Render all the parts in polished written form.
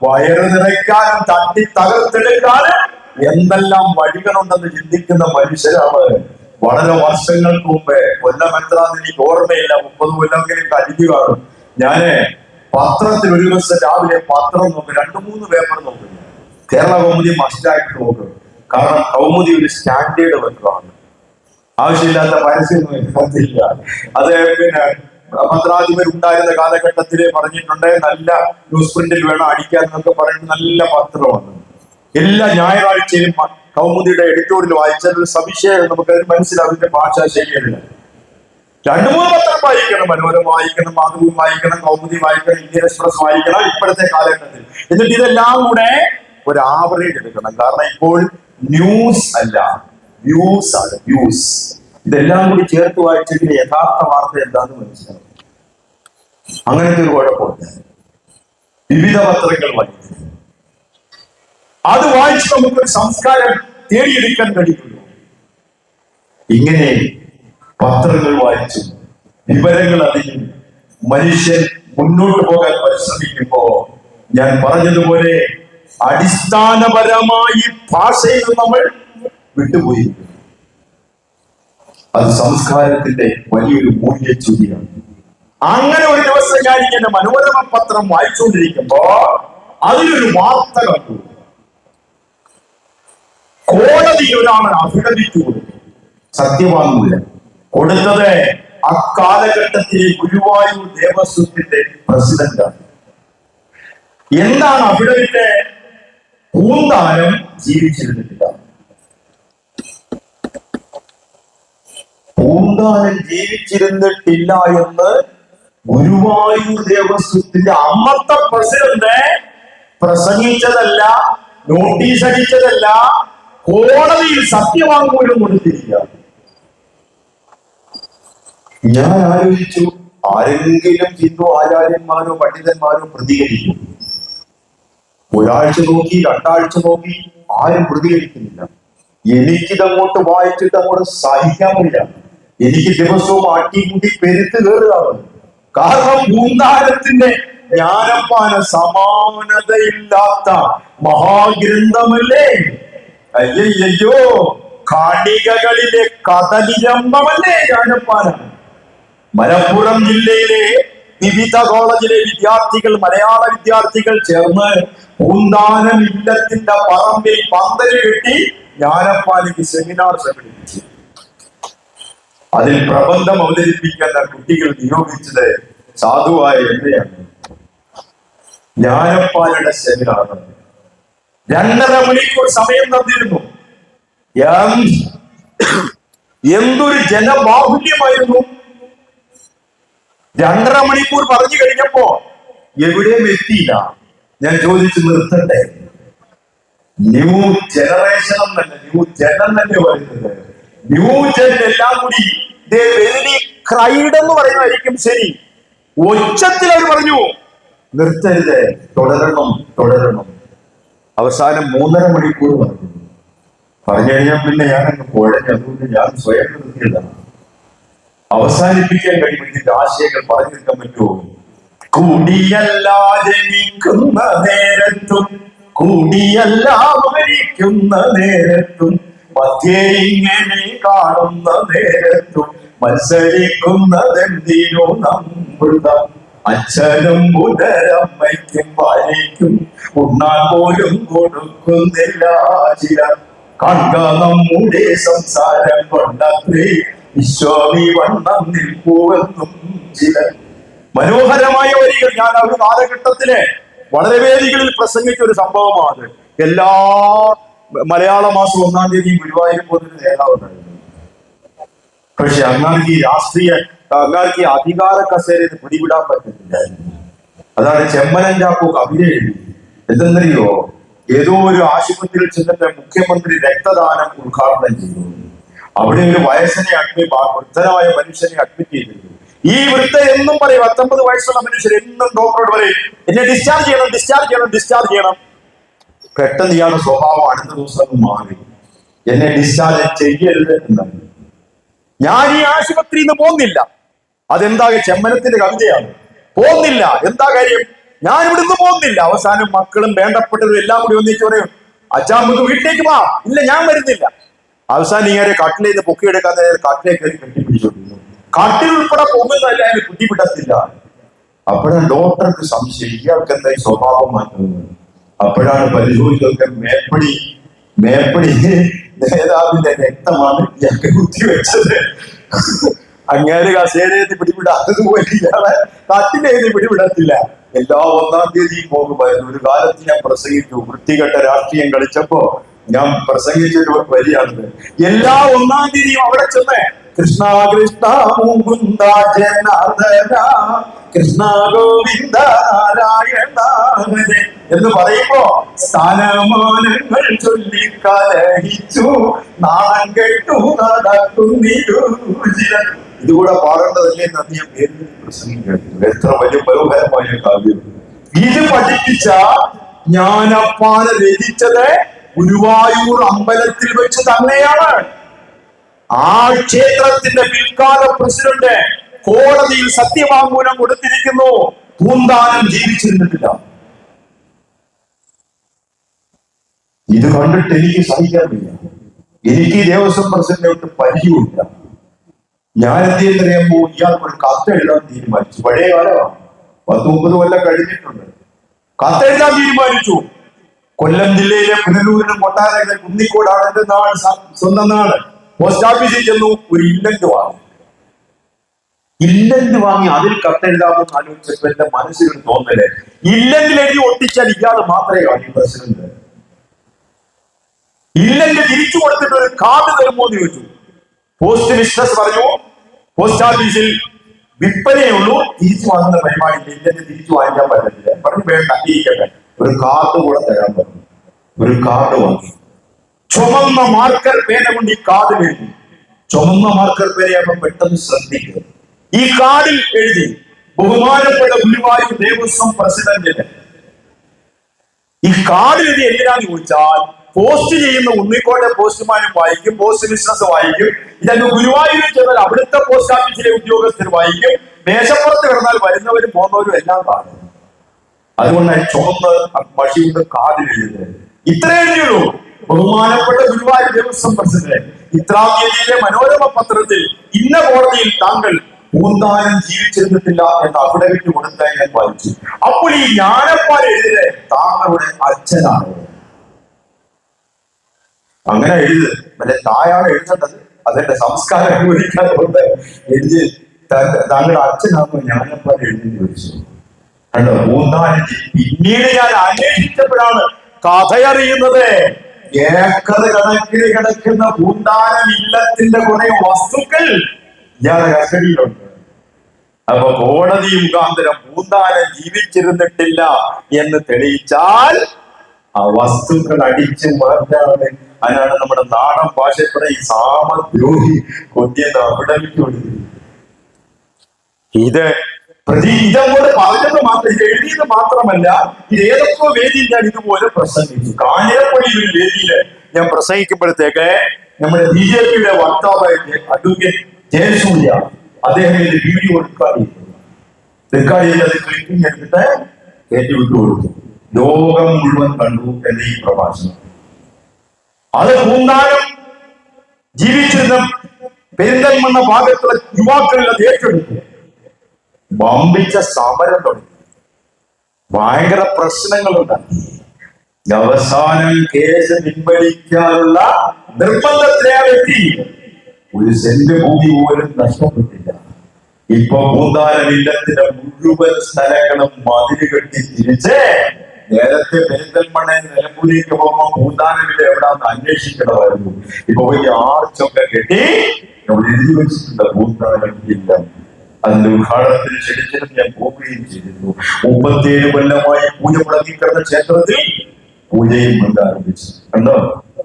വയറ് നിറയ്ക്കാനും തട്ടി തകർത്തെടുക്കാനും എന്തെല്ലാം വഴികളുണ്ടെന്ന് ചിന്തിക്കുന്ന മനുഷ്യരാണ്. വളരെ വർഷങ്ങൾക്ക് മുമ്പേ, കൊല്ലം എത്രാന്ന് എനിക്ക് ഓർമ്മയില്ല, 30 കൊല്ലമെങ്കിലും കഴിഞ്ഞു കാണും. ഞാന് പത്രത്തിൽ ഒരു ദിവസം രാവിലെ പത്രം നോക്കും, 2-3 പേപ്പർ നോക്കും. കേരള കൗമുദി മസ്റ്റായിട്ട് നോക്കും. കാരണം കൗമുദി ഒരു സ്റ്റാൻഡേർഡ് പത്രമാണ്. ആവശ്യമില്ലാത്ത പരസ്യമൊന്നും ഇതിനകത്തില്ല. അത് പിന്നെ പത്രാധിപരുണ്ടായിരുന്ന കാലഘട്ടത്തില് പറഞ്ഞിട്ടുണ്ട്, നല്ല ന്യൂസ് പ്രിന്റിൽ വേണം അടിക്കാൻ എന്നൊക്കെ പറയുന്നത് നല്ല പത്രമാണ്. എല്ലാ ഞായറാഴ്ചയും കൗമുദിയുടെ എഡിറ്റോറിയൽ വായിച്ചാൽ സവിശേഷം നമുക്കത് മനസ്സിലാവും. ഇതിന്റെ ഭാഷാ ശൈലിയല്ല. 2-3 പത്രം വായിക്കണം. മനോരമ വായിക്കണം, മാതൃഭൂമി വായിക്കണം, കൗമുദി വായിക്കണം, ഇന്ത്യൻ എക്സ്പ്രസ് വായിക്കണം ഇപ്പോഴത്തെ കാലഘട്ടത്തിൽ. എന്നിട്ട് ഇതെല്ലാം കൂടെ ഒരു ആവറേജ് എടുക്കണം. കാരണം ഇപ്പോൾ ന്യൂസ് അല്ല, വ്യൂസ് ആണ്, വ്യൂസ്. ഇതെല്ലാം കൂടി ചേർത്ത് വായിച്ചെങ്കിൽ യഥാർത്ഥ വാർത്ത എന്താന്ന് മനസ്സിലാവും. അങ്ങനത്തെ ഒരു കുഴപ്പമില്ല. വിവിധ പത്രങ്ങൾ വായിക്കും, അത് വായിച്ച് നമുക്കൊരു സംസ്കാരം തേടിയെടുക്കാൻ കഴിയുള്ളൂ. ഇങ്ങനെ പത്രങ്ങൾ വായിച്ചും വിവരങ്ങൾ അറിഞ്ഞും മനുഷ്യൻ മുന്നോട്ട് പോകാൻ പരിശ്രമിക്കുമ്പോ ഞാൻ പറഞ്ഞതുപോലെ അടിസ്ഥാനപരമായി ഭാഷയിൽ നമ്മൾ വിട്ടുപോയി. അത് സംസ്കാരത്തിന്റെ വലിയൊരു മൂല്യച്യുതിയാണ്. അങ്ങനെ ഒരു ദിവസം ഞാൻ ഇങ്ങനെ മനോരമ പത്രം വായിച്ചുകൊണ്ടിരിക്കുമ്പോ അതിലൊരു വാർത്ത കണ്ടു. കോടതിയിൽ ഒരാളെ അഭിനന്ദിച്ചു കൊടുത്തു. സത്യവാങ്മൂലം കൊടുത്തത് അക്കാലഘട്ടത്തിലെ ഗുരുവായൂർ ദേവസ്വത്തിന്റെ പ്രസിഡന്റാണ്. എന്താണ് അഭിനന്ദിന്റെ? പൂന്താനം ജീവിച്ചിരുന്നിട്ടില്ല. പൂന്താനം ജീവിച്ചിരുന്നിട്ടില്ല എന്ന് ഗുരുവായൂർ ദേവസ്വത്തിന്റെ അന്നത്തെ പ്രസിഡന്റ് പ്രസംഗിച്ചതല്ല, നോട്ടീസ് അടിച്ചതല്ല, കോടതിയിൽ സത്യവാങ്മൂലം കൊടുത്തിരിക്കുക. ഞാൻ ആലോചിച്ചു, ആരെങ്കിലും ഹിന്ദു ആചാര്യന്മാരോ പണ്ഡിതന്മാരോ പ്രതികരിക്കും? ഒരാഴ്ച നോക്കി, 2 ആഴ്ച നോക്കി, ആരും പ്രതികരിക്കുന്നില്ല. എനിക്കിതങ്ങോട്ട് വായിച്ചിട്ട് അങ്ങോട്ട് സഹിക്കാൻ വയ്യ. എനിക്ക് ദിവസവും ആട്ടിമുട്ടി പെരുത്ത് കയറുകയാണ്. കാരണം പൂന്താനത്തിന്റെ ജ്ഞാനപ്പാന സമാനതയില്ലാത്ത മഹാഗ്രന്ഥമല്ലേ. അയ്യോ, കാണികകളിലെ കദലിരമ്പമല്ലേ ജ്ഞാനപ്പാനം. മലപ്പുറം ജില്ലയിലെ വിവിധ കോളേജിലെ വിദ്യാർത്ഥികൾ, മലയാള വിദ്യാർത്ഥികൾ ചേർന്ന് പൂന്താനം ഇല്ലത്തിന്റെ പറമ്പിൽ പന്തല് കെട്ടി ജ്ഞാനപ്പാലിക്ക് സെമിനാർ സംഘടിപ്പിച്ചു. അതിൽ പ്രബന്ധം അവതരിപ്പിക്കാൻ കുട്ടികൾ നിയോഗിച്ചത് സാധുവായ എന്നെയാണ്. ജ്ഞാനപ്പാലയുടെ സെമിനാർ 2.5 മണിക്കൂർ സമയം തന്നിരുന്നു. എന്തൊരു ജനബാഹുല്യമായിരുന്നു. 2.5 മണിക്കൂർ പറഞ്ഞു കഴിഞ്ഞപ്പോ എവിടെയും എത്തിയില്ല. ഞാൻ ചോദിച്ചു, നിർത്തട്ടെ? ന്യൂ ജനറേഷൻ എന്നല്ല, ന്യൂ ജൻ എന്നല്ലേ പറയുന്നത്. ന്യൂ ജൻ എല്ലാം കൂടി ക്രൈഡ് എന്ന് പറയുന്നതായിരിക്കും ശരി. ഒച്ചത്തിൽ അവർ പറഞ്ഞു, നിർത്തരുത്, തുടരണം, തുടരണം. അവസാനം 3.5 മണിക്കൂർ പറഞ്ഞു കഴിഞ്ഞാൽ പിന്നെ ഞാനങ്ങ് കുഴഞ്ഞു. അതുകൊണ്ട് ഞാൻ സ്വയം നിർത്തിയതാണ്. അവസാനിപ്പിക്കാൻ കഴിയും. ഇതിന്റെ ആശയങ്ങൾ പറഞ്ഞെടുക്കാൻ പറ്റുമോ? കൂടിയല്ല ജനിക്കുന്ന നേരത്തും കൂടിയല്ല മരിക്കുന്ന നേരത്തും മധ്യേ ഇങ്ങനെ കാണുന്ന നേരത്തും മത്സരിക്കുന്നതെന്തിനോ നമ്മളുത അച്ഛനും പുനരമ്മയ്ക്കും ഭാര്യയ്ക്കും ഉണ്ണാൻ പോലും കൊടുക്കുന്നില്ല ചിലർ. കണ്ട നമ്മുടെ സംസാരം കൊണ്ടത്രേ വിശ്വാമി വണ്ണം നിൽക്കുവെന്നും ചിലർ. മനോഹരമായ വരികൾ. ഞാൻ ആ ഒരു കാലഘട്ടത്തിലെ വളരെ വേദികളിൽ പ്രസംഗിച്ച ഒരു സംഭവമാണ്. എല്ലാ മലയാള മാസം 1-ാം തീയതി ഗുരുവായൂർ പോകുന്ന നേതാവുണ്ടായിരുന്നു. പക്ഷെ അങ്ങാർക്ക് അങ്ങാർക്ക് അധികാര കസേരയിൽ പിടിവിടാൻ പറ്റുന്നില്ലായിരുന്നു. അതാണ് ചെമ്മനം ചാക്കോ കവിത എഴുതി. എന്തെന്നറിയോ? ഏതോ ഒരു ആശുപത്രിയിൽ ചെന്നിട്ട് മുഖ്യമന്ത്രി രക്തദാനം ഉദ്ഘാടനം ചെയ്തു. അവിടെ ഒരു വൃദ്ധനായ മനുഷ്യനെ അഡ്മിറ്റ് ചെയ്തിരുന്നു. ഈ വൃദ്ധ എന്നും പറയും, 19 വയസ്സുള്ള മനുഷ്യർ എന്നും ഡോക്ടറോട് പറയും, എന്നെ ഡിസ്ചാർജ് ചെയ്യണം, ഡിസ്ചാർജ് ചെയ്യണം, ഡിസ്ചാർജ് ചെയ്യണം. പെട്ടെന്ന് ഇയാളുടെ സ്വഭാവം അടുത്ത ദിവസം മാറി. എന്നെ ഡിസ്ചാർജ് ചെയ്യരുത് എന്നാണ്. ഞാൻ ഈ ആശുപത്രിയിൽ നിന്ന് പോകുന്നില്ല. അതെന്താ? ചെമ്മനത്തിന്റെ കവിതയാണ്. പോകുന്നില്ല. എന്താ കാര്യം? ഞാൻ ഇവിടുന്ന് പോകുന്നില്ല. അവസാനം മക്കളും വേണ്ടപ്പെട്ടവരും എല്ലാം കൂടി ഒന്നിച്ച് പറയും, അച്ഛാ നമുക്ക് വീട്ടിലേക്ക് പോവാ. ഇല്ല, ഞാൻ വരുന്നില്ല. അവസാനം ഇങ്ങനെ കട്ടിലിൽ നിന്ന് പൊക്കിയെടുക്കാൻ കട്ടിലേക്ക് കയറി കെട്ടിപ്പിടിച്ചോണ്ടിരുന്നു. കട്ടിൽ ഉൾപ്പെടെ പോകുന്നതല്ല, അതിന് കുട്ടിപ്പിടത്തില്ല. അപ്പോഴാണ് ഡോക്ടർക്ക് സംശയം, ഇയാൾക്ക് എന്തായി സ്വഭാവം മാറ്റുന്നത്. അപ്പോഴാണ് പരിശോധിച്ചൊക്കെ മേപ്പടി നേതാവിന്റെ രക്തമാണ് ഇയാൾക്ക് കുത്തിവെച്ചത്. അങ്ങേര് കസേരയിൽ പിടിപിടാത്തതുപോലെ ഇയാളെ കട്ടിലേത് പിടിപിടത്തില്ല. എല്ലാ 1-ാം തീയതി പോകുമായിരുന്നു. ഒരു കാലത്ത് ഞാൻ പ്രസംഗിച്ചു, വൃത്തികെട്ട രാഷ്ട്രീയം കളിച്ചപ്പോ ഞാൻ പ്രസംഗിച്ചൊരു വരിയാണിത്. എല്ലാ 1-ാം തീയതിയും അവിടെ ചെന്ന് കൃഷ്ണ കൃഷ്ണ മുകുന്ദ ജനാർദ്ദന കൃഷ്ണ ഗോവിന്ദ നാരായണ എന്ന് പറയുമ്പോ സ്ഥാനമാനങ്ങൾ ചൊല്ലിക്കലഹിച്ചു നാണം കെട്ടു നടക്കുന്നിരുചിരൻ. ഇതുകൂടെ പാടേണ്ടതല്ലേ എന്ന് ഞാൻ പേരിൽ പ്രസംഗിക്കുന്നു. എത്ര വലിയ മനോഹരമായ കാവ്യം ഇത്! പഠിപ്പിച്ച ജ്ഞാനപ്പാന രചിച്ചത് ഗുരുവായൂർ അമ്പലത്തിൽ വെച്ച് തന്നെയാണ്. ആ ക്ഷേത്രത്തിന്റെ പിൽക്കാല പ്രസിഡന്റ് കോടതിയിൽ സത്യവാങ്മൂലം കൊടുത്തിരിക്കുന്നു, പൂന്താനം ജീവിച്ചിരുന്നിട്ടില്ല. ഇത് കണ്ടിട്ട് എനിക്ക് സഹിക്കാൻ വയ്യ. എനിക്ക് ദേവസ്വം പ്രസിഡന്റ് പരിചയമില്ല. ഞാൻ എന്ത് ചെയ്യുന്നറിയുമ്പോ ഇയാൾക്ക് ഒരു കത്തെഴുതാൻ തീരുമാനിച്ചു. പഴയ കാലമാണ്, 10-30 കൊല്ലം കഴിഞ്ഞിട്ടുണ്ട്. കത്തെഴുതാൻ തീരുമാനിച്ചു. കൊല്ലം ജില്ലയിലെ പുനലൂരിനും കൊട്ടാരത്തിലെ കുന്നിക്കോടാണ് എന്റെ നാട്, സ്വന്തം നാട്. പോസ്റ്റ് ഓഫീസിൽ ചെന്നു, ഒരു ഇല്ലന്റ് വാങ്ങി അതിൽ കത്തെഴുതാമെന്ന് ആലോചിച്ചപ്പോ എന്റെ മനസ്സിലൊരു തോന്നല്, ഇല്ലന്റിൽ എഴുതി ഒട്ടിച്ചാൽ ഇയാൾ മാത്രമേ കാണൂ പ്രസിഡന്റ്. ഇല്ലന്റ് തിരിച്ചു കൊടുത്തിട്ട് ഒരു കാർഡ് തരുമോ എന്ന് ചോദിച്ചു. പോസ്റ്റ് മിസ്ട്രസ് പറഞ്ഞു, പോസ്റ്റ് ഓഫീസിൽ വിൽപ്പനയുള്ളൂ, തിരിച്ചു വാങ്ങുന്ന പരിപാടി ഇല്ലന്റ് തിരിച്ചു വാങ്ങിക്കാൻ പറ്റത്തില്ല. പറഞ്ഞു വേണ്ട, ഇരിക്കട്ടെ, ഒരു കാർഡ് കൂടെ തരാൻ പറഞ്ഞു. ഒരു കാർഡ് വാങ്ങി. ചുമന്ന മാർക്കർ പേന കൊണ്ട് ഈ കാർഡിൽ എഴുതി. ചുമന്ന മാർക്കർ പേനയാകുമ്പോൾ പെട്ടെന്ന് ശ്രദ്ധിക്കുക. ഈ കാർഡിൽ എഴുതി, ബഹുമാനപ്പെട്ട ഗുരുവായൂർ ദേവസ്വം പ്രസിഡന്റിന്. ഈ കാർഡിൽ എഴുതി എന്തിനാന്ന് ചോദിച്ചാൽ, പോസ്റ്റ് ചെയ്യുന്ന ഉണ്ണിക്കോട്ടെ പോസ്റ്റ്മാനും വായിക്കും, പോസ്റ്റ് മിസ്ട്രസ് വായിക്കും. ഇതൊക്കെ ഗുരുവായൂരിൽ ചെന്നാൽ അവിടുത്തെ പോസ്റ്റ് ഓഫീസിലെ ഉദ്യോഗസ്ഥർ വായിക്കും. മേശപ്പുറത്ത് കിടന്നാൽ വരുന്നവരും പോകുന്നവരും എല്ലാം കാണും. അതുകൊണ്ടാണ് ചുവന്ന് മഷി കൊണ്ട് കാർഡിൽ എഴുതുന്നത്. ഇത്രേ എഴുതിയുള്ളൂ, ബഹുമാനപ്പെട്ട ഗുരുവായൂർ ദേവസ്വം പ്രസിഡന്റ്, ഇത്രാം തീയതിയിലെ മനോരമ പത്രത്തിൽ ഇന്ന കോടതിയിൽ താങ്കൾ പൂന്താനം ജീവിച്ചിരുന്നിട്ടില്ല എന്ന് അഫിഡവിറ്റ് കൊടുത്താൽ ഞാൻ വായിച്ചു. അപ്പോൾ ഈ ജ്ഞാനപ്പാൽ എഴുതിയത് താങ്കളുടെ അച്ഛനാണ്. അങ്ങനെ എഴുത്, അല്ലെ തായാണ് എഴുതേണ്ടത്. അതെന്റെ സംസ്കാരം അനുവദിക്കാത്തതുകൊണ്ട് എഴുതി താങ്കളുടെ അച്ഛനാകുമ്പോൾ ജ്ഞാനപ്പാൽ എഴുതി ചോദിച്ചു. കണ്ടോ, പൂന്താനം. പിന്നീട് ഞാൻ അന്വേഷിച്ചപ്പോഴാണ് കഥയറിയുന്നത്. ഏക്കർ കണക്കിന് കിടക്കുന്ന പൂന്താനം ഇല്ലത്തിന്റെ കുറെ വസ്തുക്കൾ ഇയാളുടെ കസ്റ്റഡിയിലുണ്ട്. അപ്പൊ കോടതി മുഖാന്തരം പൂന്താനം ജീവിച്ചിരുന്നിട്ടില്ല എന്ന് തെളിയിച്ചാൽ ആ വസ്തുക്കൾ അടിച്ചു മാറ്റാണ്. അതിനാണ് നമ്മുടെ നാടൻ ഭാഷയുടെ ഈ സാമദ്രോഹി കൊത്തിയെന്ന് അവിടമിക്ക് കൊടുക്കുന്നത്. ഇത് ഇതങ്ങോട്ട് പറഞ്ഞത് മാത്രം, ഇത് എഴുതിയത് മാത്രമല്ല, ഇത് ഏതൊക്കെ വേദിയിൽ ഞാൻ ഇതുപോലെ പ്രസംഗിച്ചു. കാഞ്ഞിരപ്പള്ളി ഒരു വേദിയില് ഞാൻ പ്രസംഗിക്കുമ്പോഴത്തേക്ക് നമ്മുടെ BJPയുടെ വക്താവായിട്ട് അഡ്വക്കേറ്റ് ജയസൂര്യ അദ്ദേഹം ഇതിന്റെ വീഡിയോ റെക്കോർഡ് ചെയ്ത് അത് ക്ലിപ്പിംഗ് എടുത്തിട്ട് കയറ്റി വിട്ടുകൊടുത്തു. ലോകം മുഴുവൻ കണ്ടു എന്ന ഈ പ്രഭാഷണം. അത് പൂന്താനം ജീവിച്ചിരുന്ന പെരിന്തൽമണ്ണ ഭാഗത്തുള്ള യുവാക്കളിൽ അത് ഏറ്റെടുത്തു. വമ്പിച്ച സമരം തുടങ്ങി, ഭയങ്കര പ്രശ്നങ്ങളുണ്ടാക്കി. അവസാനം കേസ് പിൻവലിക്കാനുള്ള നിർബന്ധത്തിലെത്തി. ഒരു സെന്റ് ഭൂമി പോലും നഷ്ടപ്പെട്ടില്ല. ഇപ്പൊ പൂന്താനം ഇല്ലത്തിന്റെ മുഴുവൻ സ്ഥലങ്ങളും മതില് കെട്ടി തിരിച്ച്, നേരത്തെ പെരിന്തൽമണ്ണയിൽ നിലമ്പൂരിലേക്ക് പോകുമ്പോ പൂന്താനമില്ല എവിടാന്ന് അന്വേഷിക്കണമായിരുന്നു. ഇപ്പൊ വലിയ ആർച്ചൊക്കെ കെട്ടി അവിടെ എഴുതി വെച്ചിട്ടുണ്ട് പൂന്താനം ഇല്ല. അതിന്റെ ഉദ്ഘാടനത്തിന് ക്ഷണിച്ചിട്ട് ഞാൻ പോവുകയും ചെയ്തിരുന്നു. 37 കൊല്ലമായി പൂജ മുടങ്ങിക്കിടന്ന ക്ഷേത്രത്തിൽ പൂജയും പുനരാരംഭിച്ചു. കണ്ടോ,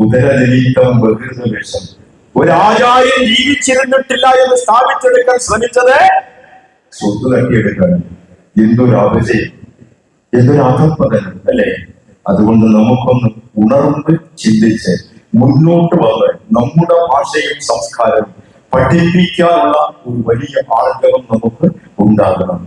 ഉദരനിരീക്കം ബഹിർവേഷം. ഒരാചാര്യൻ ജീവിച്ചിരുന്നിട്ടില്ല എന്ന് സ്ഥാപിച്ചെടുക്കാൻ ശ്രമിച്ചത് സ്വത്ത് തട്ടിയെടുക്കാൻ. എന്തൊരു അപജയം, എന്തൊരു അധപ്പതനം അല്ലെ? അതുകൊണ്ട് നമുക്കൊന്ന് ഉണർന്ന് ചിന്തിച്ച് മുന്നോട്ട് വന്ന് നമ്മുടെ ഭാഷയും സംസ്കാരവും പഠിപ്പിക്കാനുള്ള ഒരു വലിയ ആർജവം നമുക്ക് ഉണ്ടാകണം.